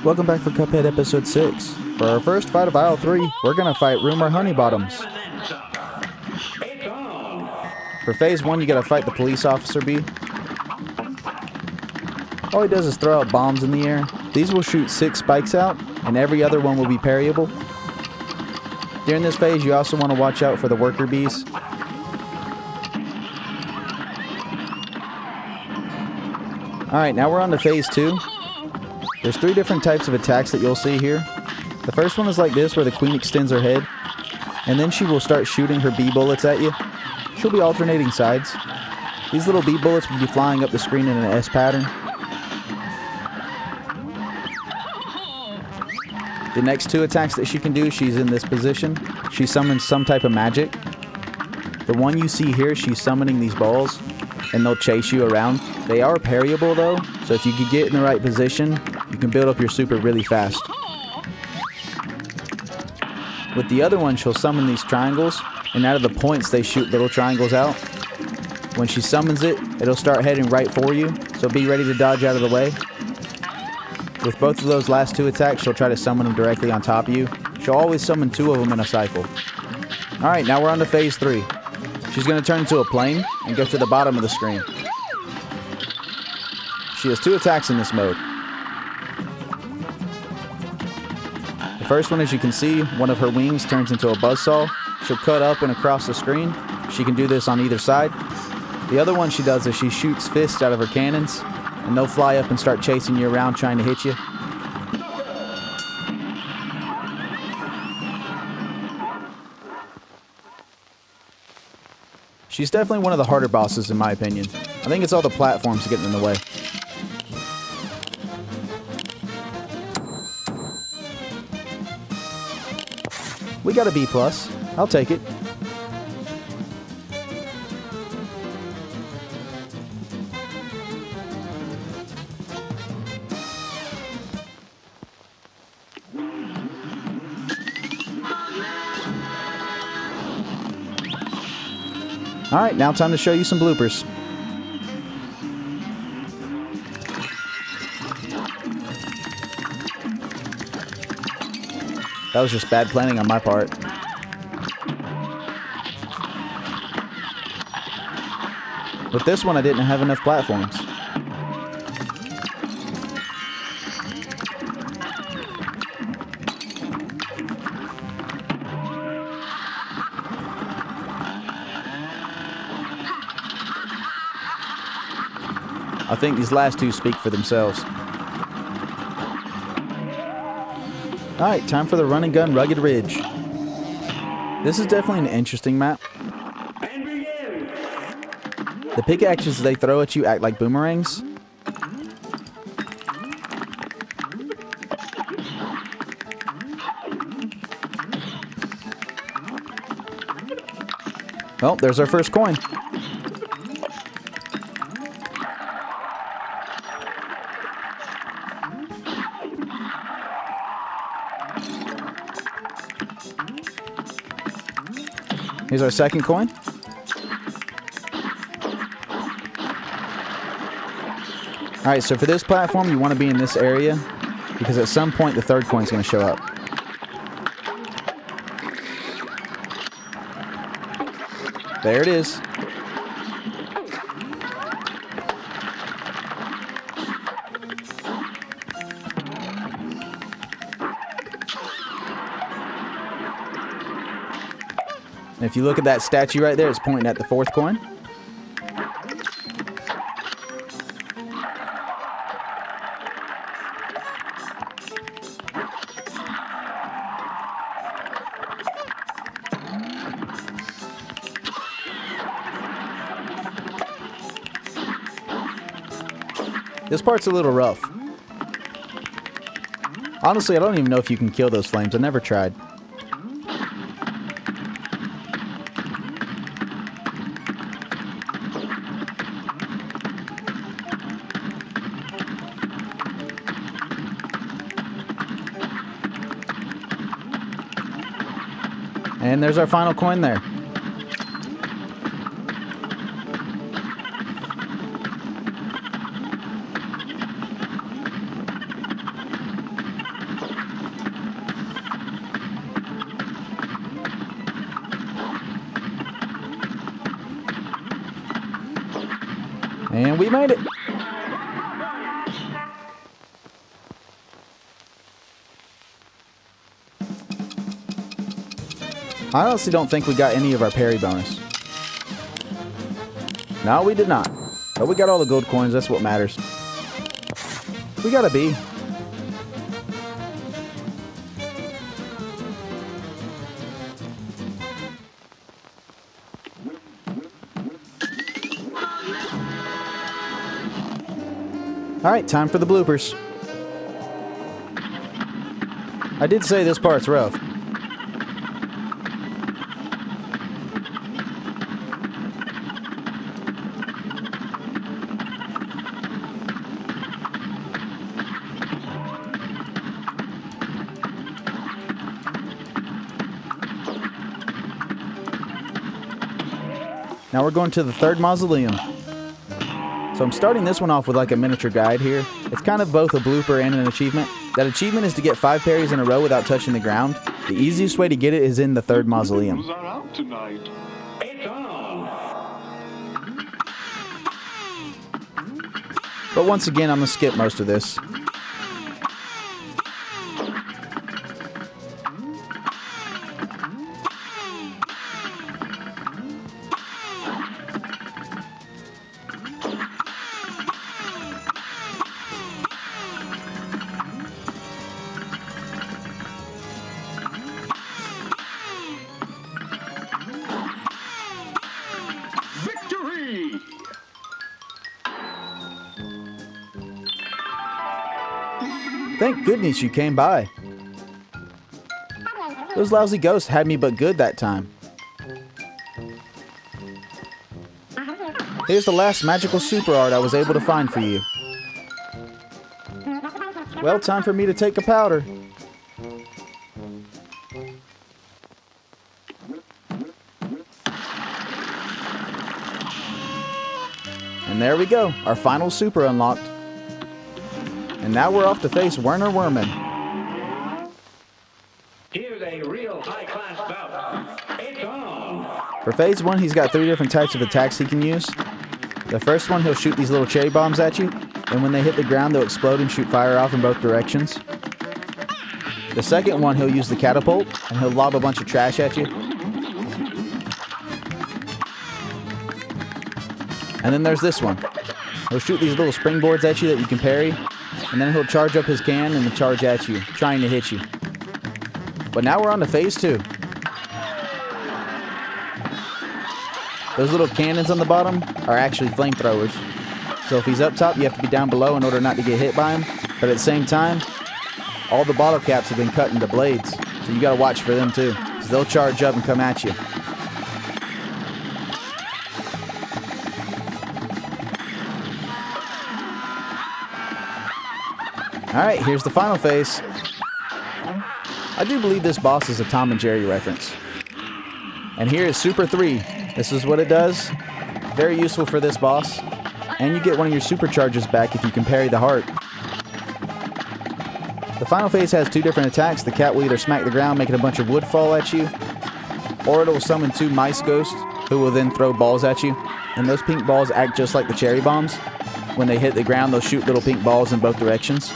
Welcome back for Cuphead episode 6. For our first fight of aisle 3, we're gonna fight Rumor Honneybottoms. For phase 1, you gotta fight the police officer bee. All he does is throw out bombs in the air. These will shoot 6 spikes out, and every other one will be parryable. During this phase, you also want to watch out for the worker bees. Alright, now we're on to phase 2. There's 3 different types of attacks that you'll see here. The first one is like this, where the queen extends her head, and then she will start shooting her bee bullets at you. She'll be alternating sides. These little bee bullets will be flying up the screen in an S pattern. The next 2 attacks that she can do, she's in this position. She summons some type of magic. The one you see here, she's summoning these balls, and they'll chase you around. They are parryable though, so if you can get in the right position, you can build up your super really fast. With the other one, she'll summon these triangles, and out of the points they shoot little triangles out. When she summons it, it'll start heading right for you, so be ready to dodge out of the way. With both of those last 2 attacks, she'll try to summon them directly on top of you. She'll always summon 2 of them in a cycle. Alright, now we're on to phase 3. She's going to turn into a plane and go to the bottom of the screen. She has 2 attacks in this mode. The first one, as you can see, one of her wings turns into a buzzsaw. She'll cut up and across the screen. She can do this on either side. The other one she does is she shoots fists out of her cannons, and they'll fly up and start chasing you around trying to hit you. She's definitely one of the harder bosses in my opinion. I think it's all the platforms getting in the way. We got a B+. I'll take it. Alright, now time to show you some bloopers. That was just bad planning on my part. With this one, I didn't have enough platforms. I think these last 2 speak for themselves. Alright, time for the Run and Gun Rugged Ridge. This is definitely an interesting map. The pickaxes they throw at you act like boomerangs. Well, there's our first coin. Here's our second coin. Alright, so for this platform, you want to be in this area, because at some point the third coin's going to show up. There it is. And if you look at that statue right there, it's pointing at the 4th coin. This part's a little rough. Honestly, I don't even know if you can kill those flames. I never tried. And there's our final coin there. And we made it. I honestly don't think we got any of our parry bonus. No, we did not. But we got all the gold coins, that's what matters. We got a B. Alright, time for the bloopers. I did say this part's rough. Now we're going to the third mausoleum. So I'm starting this one off with like a miniature guide here. It's kind of both a blooper and an achievement. That achievement is to get 5 parries in a row without touching the ground. The easiest way to get it is in the third mausoleum. But once again, I'm going to skip most of this. Thank goodness you came by. Those lousy ghosts had me but good that time. Here's the last magical super art I was able to find for you. Well, time for me to take a powder. And there we go, our final super unlocked. And now we're off to face Werner Werman. Here's a real high-class bout. It's on. For phase 1, he's got 3 different types of attacks he can use. The first one, he'll shoot these little cherry bombs at you, and when they hit the ground, they'll explode and shoot fire off in both directions. The second one, he'll use the catapult, and he'll lob a bunch of trash at you. And then there's this one. He'll shoot these little springboards at you that you can parry, and then he'll charge up his can and charge at you, trying to hit you. But now we're on to phase 2. Those little cannons on the bottom are actually flamethrowers. So if he's up top, you have to be down below in order not to get hit by him. But at the same time, all the bottle caps have been cut into blades. So you gotta watch for them too, because they'll charge up and come at you. Alright, here's the final phase. I do believe this boss is a Tom and Jerry reference. And here is Super 3. This is what it does. Very useful for this boss. And you get one of your supercharges back if you can parry the heart. The final phase has 2 different attacks. The cat will either smack the ground, making a bunch of wood fall at you, or it will summon 2 mice ghosts who will then throw balls at you. And those pink balls act just like the cherry bombs. When they hit the ground, they'll shoot little pink balls in both directions.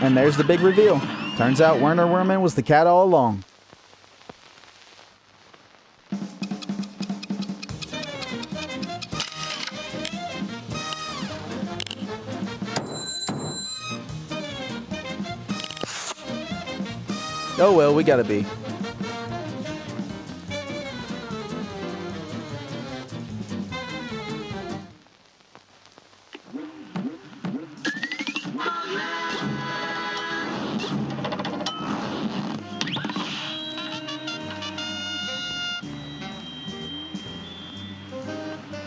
And there's the big reveal. Turns out Werner Werman was the cat all along. Oh well, we gotta be.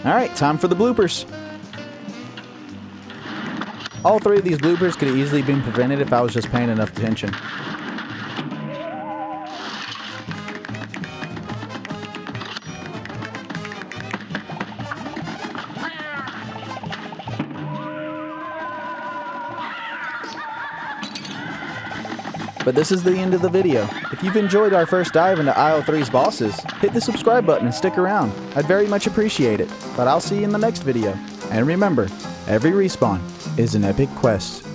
Alright, time for the bloopers. All 3 of these bloopers could have easily been prevented if I was just paying enough attention. But But this is the end of the video. If you've enjoyed our first dive into Isle 3's bosses, hit the subscribe button and stick around. I'd very much appreciate it. But I'll see you in the next video. And remember, every respawn is an epic quest.